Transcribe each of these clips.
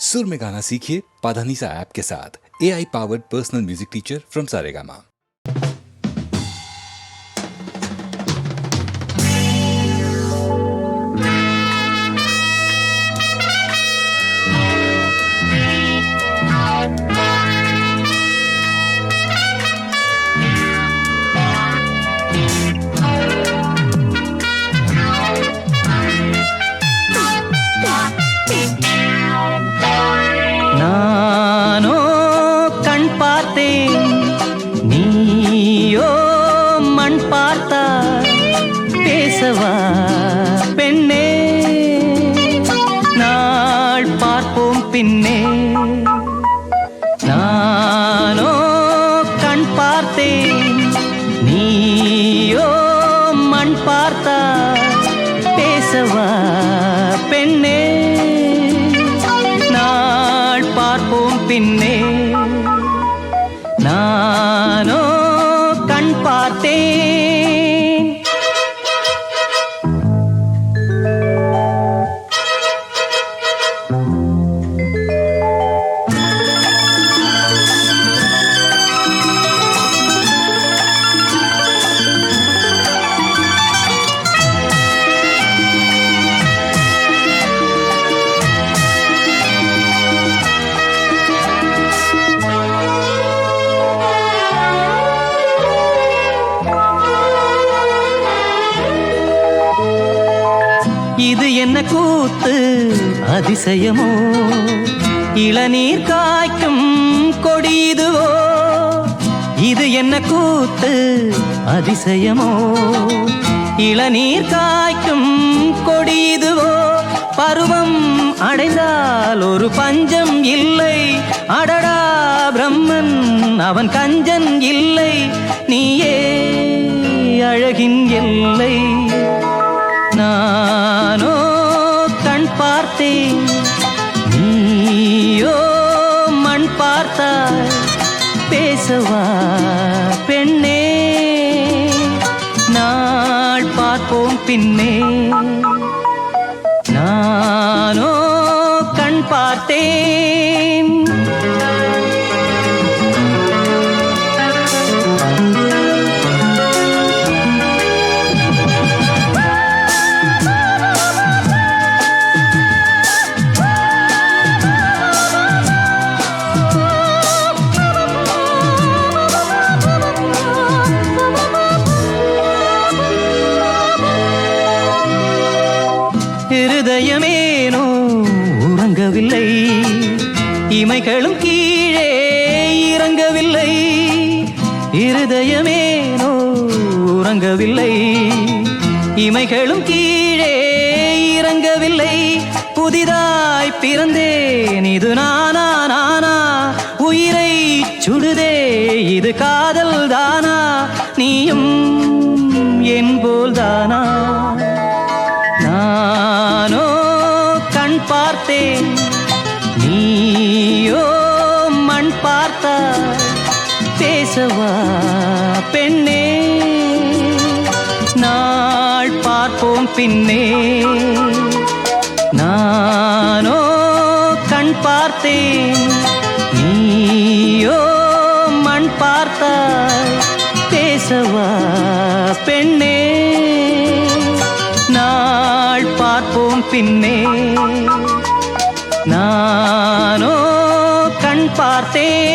सुर में गाना सीखिए पाधानीसा ऐप के साथ। AI powered personal music teacher from Saregama. நானோ கண் பார்த்தேன், நீயோ மண் பார்த்தாய். பேசவா பெண்ணே, நாள் பார்ப்போம் பின்னே. நானோ கண் பார்த்தேன், நீயோ மண் பார்த்தாய். பேசவா பெண்ணே, பார்ப்போம் பின்னே. நானோ கண் பார்த்தேன். இது என்ன கூத்து அதிசயமோ, இளநீர் காய்க்கும் கொடியுதுவோ. இது என்ன கூத்து அதிசயமோ, இளநீர் காய்க்கும் கொடியுதுவோ. பருவம் அடைந்தால் ஒரு பஞ்சம் இல்லை. அடடா பிரம்மன் அவன் கஞ்சன் இல்லை. நீயே அழகின் எல்லை. நானோ கண் பார்த்தேன், நீயோ மண் பார்த்தாய். பேசவா பெண்ணே, நாள் பார்ப்போம் பின்னே. நானோ கண் பார்த்தேன். இருதயமேனோ உறங்கவில்லை, இமைகளும் கீழே இறங்கவில்லை. இருதயமேனோ உறங்கவில்லை, இமைகளும் கீழே இறங்கவில்லை. புதிதாய் பிறந்தேன், இது நானா நானா? உயிரை சுடுதே இது காதல் தானா? நீயும் என் போல் தானா? நானோ கண் பார்த்தேன், நீயோ மண் பார்த்தாய். பேசவா பெண்ணே, நாள் பார்ப்போம் பின்னே. நானோ கண் பார்த்தேன், நீயோ மண் பார்த்தாய். பேசவா பெண்ணே, நாள் பார்ப்போம் பின்னே. நானோ கண் பார்த்தேன்.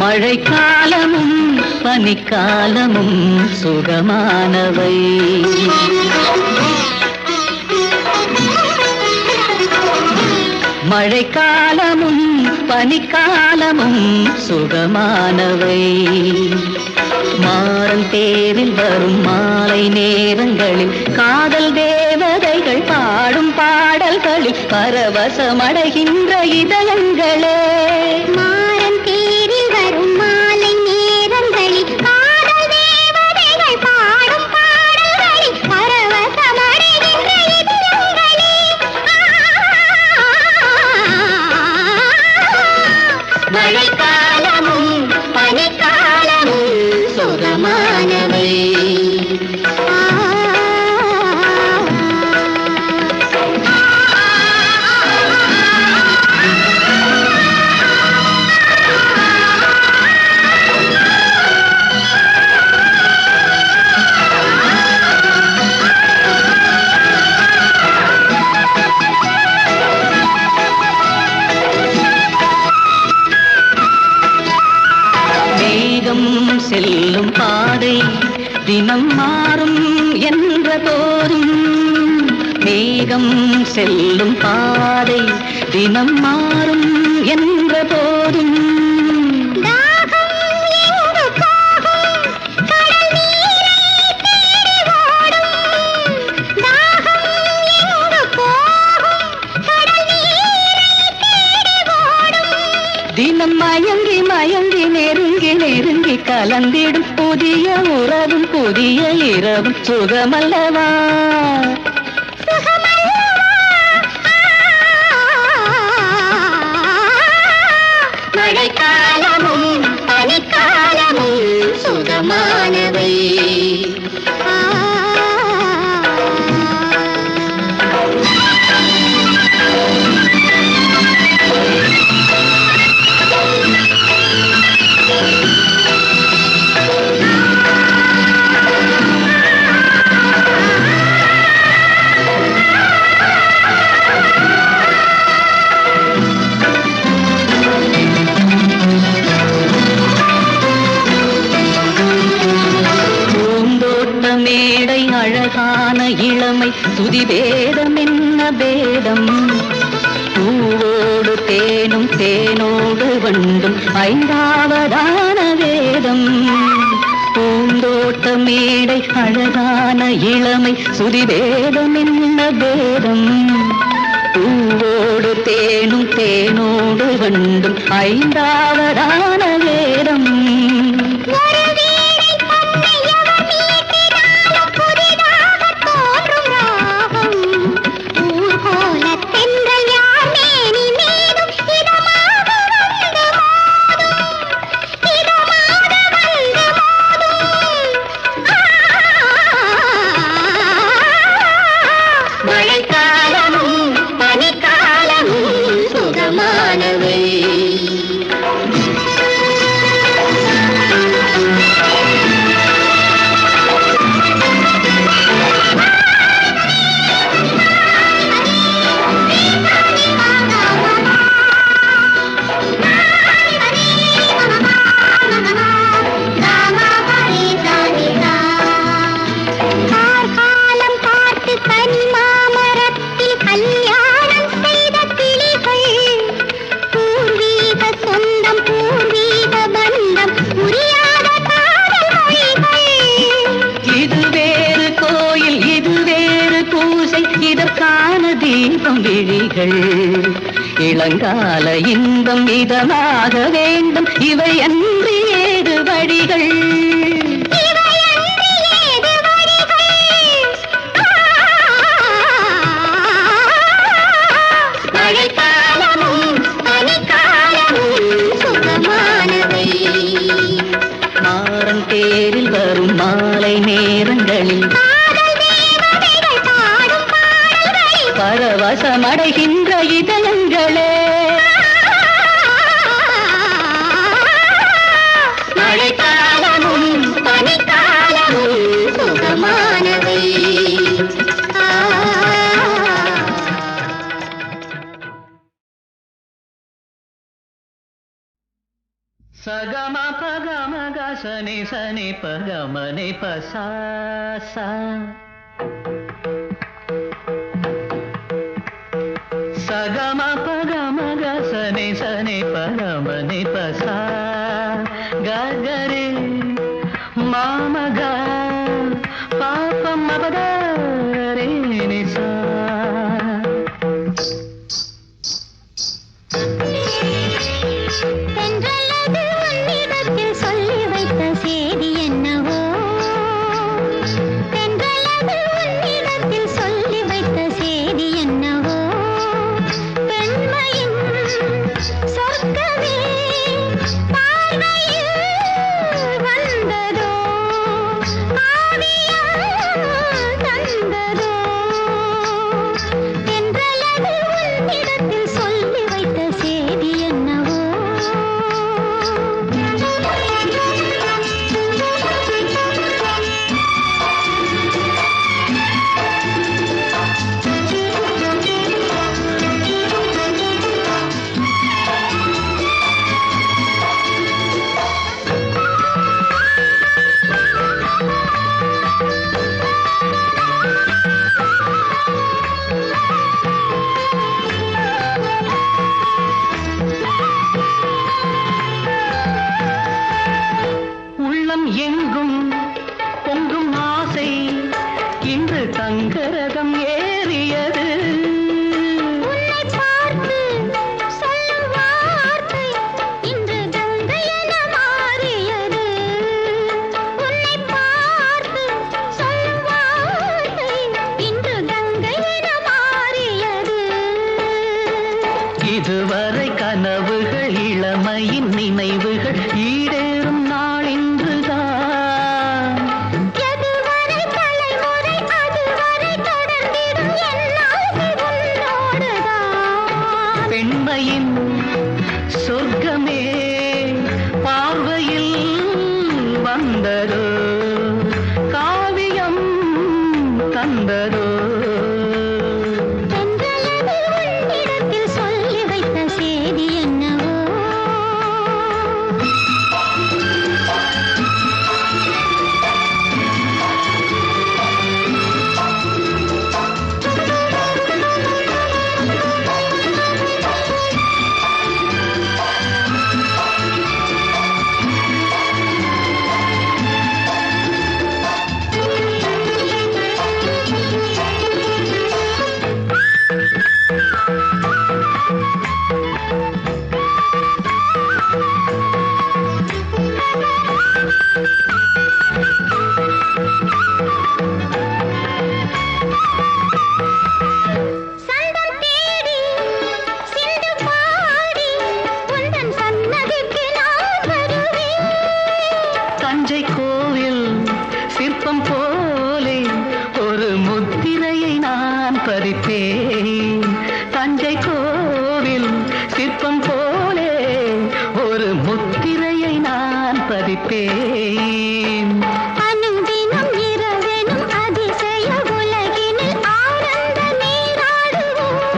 மழைக்காலமும் பனிக்காலமும் சுகமானவை. மழைக்காலமும் பனிக்காலமும் சுகமானவை. இதயங்களில் காதல் தேவதைகள் பாடும் பாடல்களில் பரவசமடைகின்ற இதயங்களே மாறன் தேரில் வரும் மாலை நேரங்களில் காதல் தேவதைகள் பாடும் பாடல்களில் பரவசமடைகின்ற இதயங்களே மழைக்காலமும் பனிக்காலமும் சுகமானவை செல்லும் பாதை தினம் மாறும் என்ற போதும் மேகம் செல்லும் பாதை தினம் மாறும் என்ற போதும் தினம் மயங்கி மயங்கி நெருங்கி நெருங்கி கலந்திடும் புதிய உறவும் புதிய இரவும் சுகமல்லவா மழைக்காலமும் பனிக்காலமும் சுகமானவை அழகான இளமை துதிவேதம் என்ன வேதம் பூவோடு தேனும் தேனோடு வண்டும் ஐந்தாவதான வேதம் பூந்தோட்ட மேடை அழகான இளமை சுதிவேதம் என்ன வேதம் பூவோடு தேனும் தேனோடு வண்டும் ஐந்தாவதான வேதம் இளங்கால இன்பம் இதமாக வேண்டும் இவை அன்றி ஏது வழிகள் மழைக்காலமும் பனிக்காலமும் சுகமானவை மாறன் தேரில் வரும் மாலை நேரங்களில் பரவசமடைகின்ற இதயங்களே மழைக்காலமும் பனிக்காலமும் சுகமானவை சகம பகம கசனி சனி பகமனி பசா சகம பகம கசனி சனி பகமனி பசா ககரி மாமக பாபம் மபத வந்ததோ காவியம் தந்ததோ உன்னிடத்தில் சொல்லி வைத்த செய்தி என்னவோ சந்தம் தேடி சிந்து பாடி உந்தன் சன்னதிக்கு நான் வருவேன் தஞ்சை கோவில் சிற்பம் போலே ஒரு முத்திரையை நான் பதிப்பேன் தஞ்சை கோவில் சிற்பம் போலே ஒரு முத்திரையை நான் பதிப்பேன் அனுதினம் இரவெனும் அதிசய உலகினில் ஆனந்த நீராடுவோம்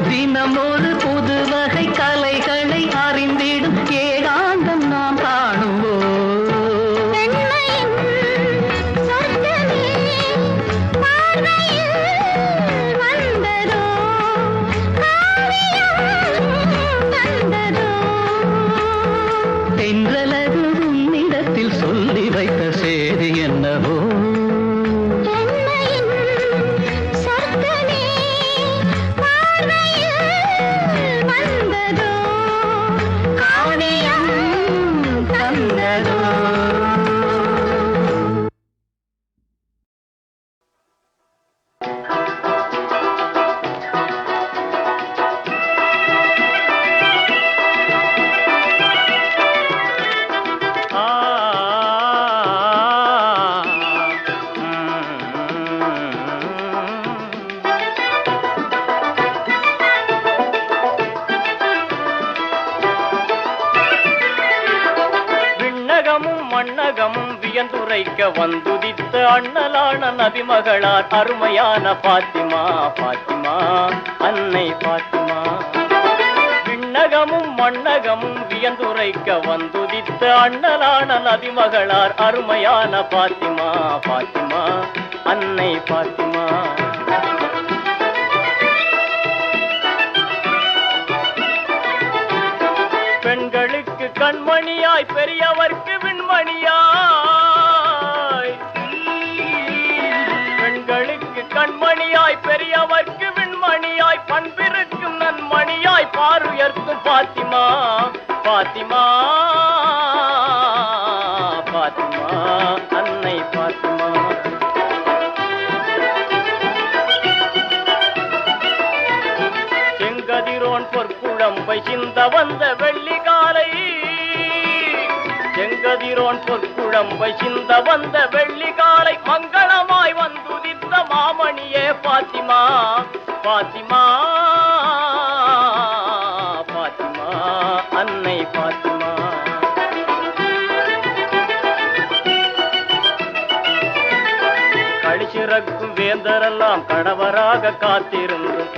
தினம் ஒரு புது வகை கலைகளை அறிந்திடும் ஏகாந்தம் நாம் காணுவோம் பெண்மையின் சொர்க்கமே பார்வையில் வந்ததோ காவியம் தந்ததோ தென்றலது உன்னிடத்தில் சொல்லி வைத்த செய்தி என்னவோ பெண்மையின் சொர்க்கமே பார்வையில் வந்ததோ காவியம் தந்ததோ விண்ணகமும் மண்ணகமும் வியந்துரைக்க வந்துதித்த அண்ணலான நபிமகளார் அருமையான பாத்திமா பாத்திமா அன்னை பாத்திமா விண்ணகமும் மண்ணகமும் வியந்துரைக்க வந்துதித்த அண்ணலான நபிமகளார் அருமையான பாத்திமா பாத்திமா அன்னை பாத்திமா பெண்களுக்கு கண்மணியாய் பெரியவர்க்கு விண்மணியாய் பெண்களுக்கு கண்மணியாய் பெரியவர்க்கு விண்மணியாய் பண்பிருக்கும் நன்மணியாய் பாருயர்க்கும் பாத்திமா பாத்திமா பாத்திமா அன்னை பாத்திமா செங்கதிரோன் பொற்குழம்பை சிந்த வந்த வெள்ளி காலை செங்கதிரோன் பொற்குழம்பை சிந்த வந்த வெள்ளி காலை மங்களமாய் வந்துதித்த மாமணியே பாத்திமா பாத்திமா பாத்திமா அன்னை பாத்திமா கழிச்சிறக்கும் வேந்தரெல்லாம் கணவராக காத்திருந்தும்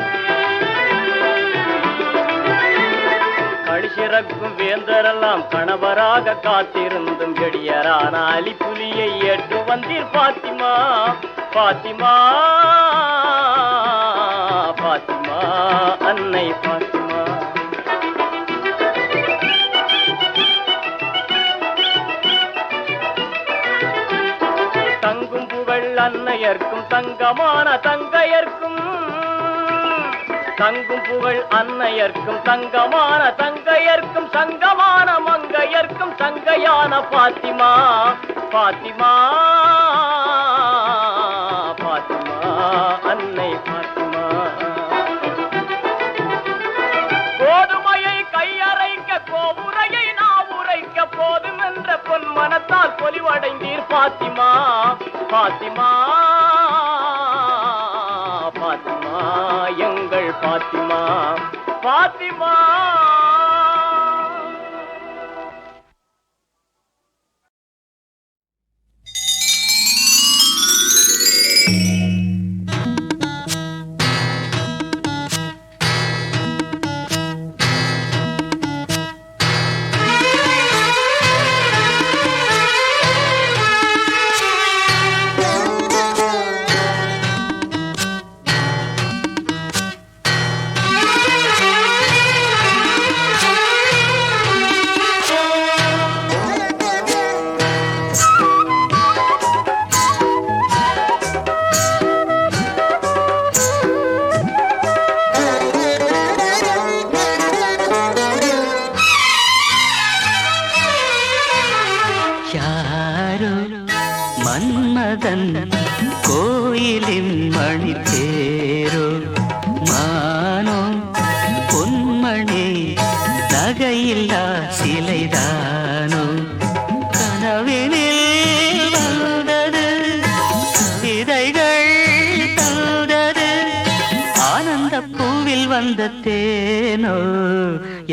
கழிச்சிறக்கும் வேந்தரெல்லாம் கணவராக காத்திருந்தும் எடியரான அலிப்புலியை ஏற்று வந்தீர் பாத்திமா பாத்திமா பாத்திமா அன்னை பாத்திமா தங்கும் புகழ் அன்னையர்க்கும் தங்கமான தங்கையர்க்கும் தங்கும் புகழ் அன்னையர்க்கும் தங்கமான தங்கையர்க்கும் சங்கமான மங்கையர்க்கும் தங்கையான பாத்திமா பாத்திமா பாத்திமா அன்னை பாத்திமா கோதுமையை கையறைக்க கோபுரையை நாவுரைக்க போதும் என்ற பொன் மனத்தால் பொலிவடைந்தீர் பாத்திமா பாத்திமா பாத்திமா எங்கள் பாத்திமா பாத்திமா மன்மதன் கோயிலின் மணி தேரோ மானோ பொன்மணி நகையில்லா சிலைதானோ கனவினில் வந்தது விதைகள் தந்தது ஆனந்த பூவில் வந்த தேனோ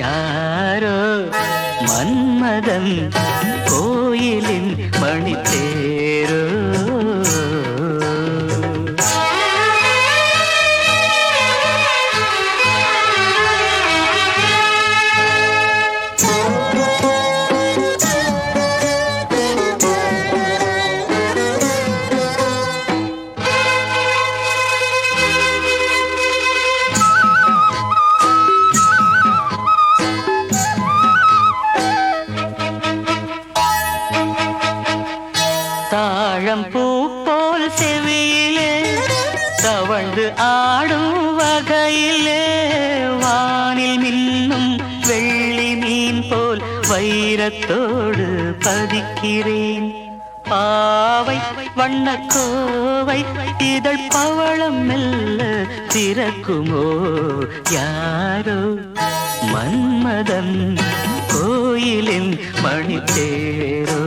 யாரோ மன்மதன் கோயிலின் மணி தேரோ தாழம்பூ போல் செவியிலே தவழ்ந்து ஆடும் வகையிலே வானில் மின்னும் வெள்ளி மீன் போல் வைரத்தோடு பதிக்கிறேன் பாவை வண்ணக்கோவை இதழ் பவளம் மெல்ல திறக்குமோ யாரோ மன்மதன் கோயிலின் மணி தேரோ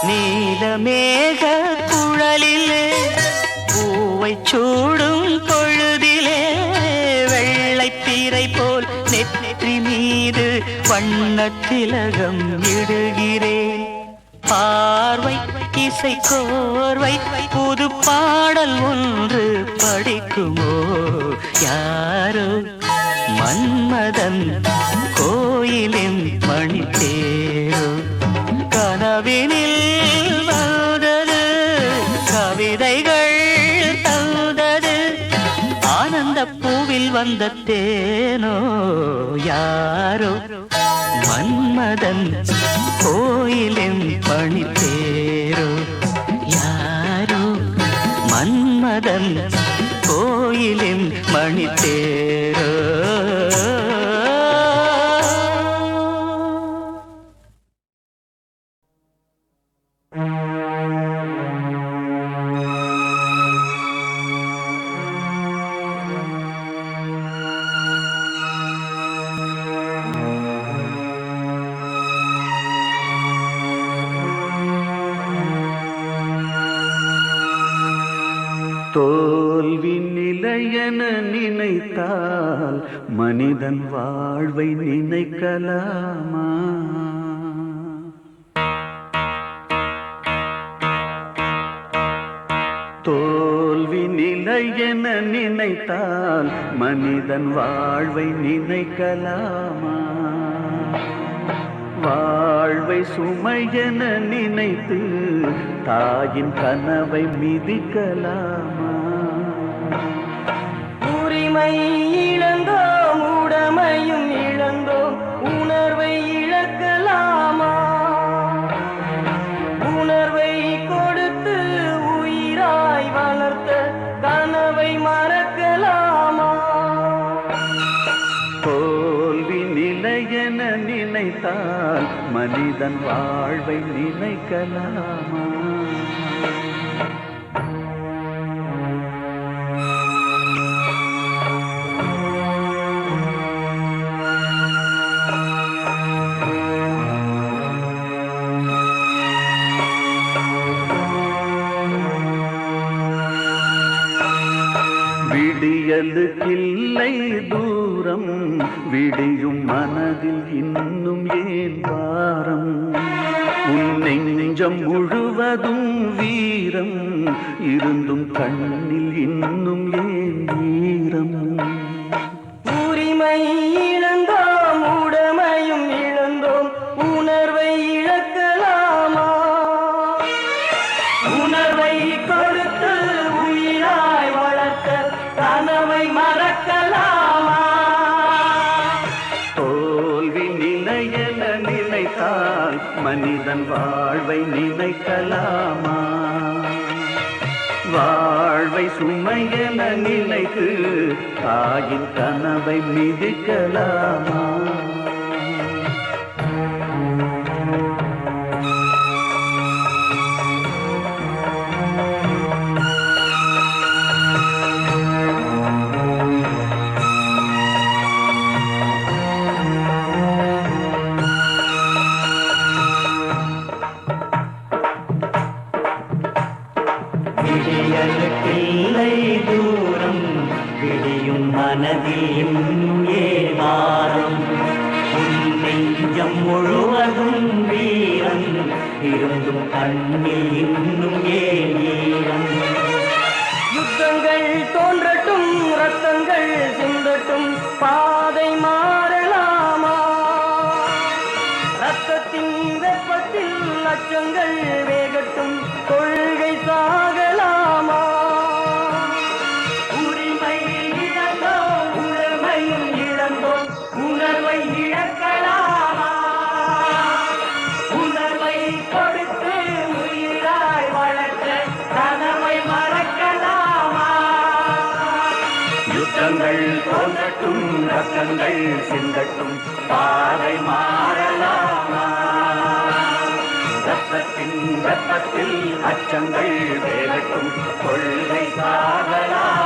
நீலமேக குழலிலே பூவை சூடும் பொழுதிலே வெள்ளைப்பிறை போல் நெற்றி மீது வண்ணத்திலகம் இடுகிறேன் பார்வை இசை கோர்வை புது பாடல் ஒன்று படிக்குமோ யாரோ மன்மதன் கோயிலின் மணி தேரோ கனவினில் வந்தது கவிதைகள் தந்தது ஆனந்த பூவில் வந்த தேனோ யாரோ மன்மதன் கோயிலின் மணி தேரோ யாரோ மன்மதன் கோயிலின் மணி தேரோ தோல்வி நிலையென நினைத்தால் மனிதன் வாழ்வை நினைக்கலாமா? தோல்வி நிலையென நினைத்தால் மனிதன் வாழ்வை நினைக்கலாமா? வாழ்வை சுமையென நினைத்து தாயின் கனவை மிதிக்கலாமா? உரிமை இழந்தோம் உடமையும் இழந்தோம் உணர்வை இழக்கலாமா? உணர்வை கொடுத்து உயிராய் வளர்த்த கனவை மறக்கலாமா? தோல்வி நிலையென நினைத்தால் மனிதன் வாழ்வை நினைக்கலாமா? விடியலுக்கில்லை தூரம் விடியும் மனதில் இன்னும் ஏன் பாரம்? உன் நெஞ்சில் நெஞ்சம் முழுவதும் வீரம் இருந்தும் கண்ணில் இன்னும் ஏன் ஈரம் உரிமை இழந்தோம் உடமையும் இழந்தோம் உணர்வை இழக்கலாமா உணர்வை கொடுத்து உயிராய் வளர்த்த கனவை மறக்கலாமா தோல்வி நிலையென நினைத்தால் மனிதன் வாழ்வை நினைக்கலாமா வாழ்வை சுமையென நினைத்து தாயின் கனவை மிதிக்கலாமா விடியலுக்கில்லை தூரம் விடியும் மனதில் இன்னும் ஏமாறும் உன் நெஞ்சம் முழுவதும் வீரம் இருந்தும் கண்ணில் இன்னும் ஏன் ஈரம் யுத்தங்கள் தோன்றட்டும் ரத்தங்கள் சிந்தட்டும் பாதை மாறலாமா ரத்தத்தின் வெப்பத்தில் அச்சங்கள் வேகட்டும் கொள்கை சாகலாமா உரிமை இழந்தோம் உணர்வையும் இழந்தோம் உணர்வை இழக்கலாமா உணர்வை கொடுத்து உயிராய் வளர்த்த கனவை மறக்கலாமா யுத்தங்கள் தோன்றட்டும் ரத்தங்கள் சிந்தட்டும் பாதை மாறலாமா ரத்தத்தின் வெப்பத்தில் அச்சங்கள் வேகட்டும் கொள்கை சாகலாம்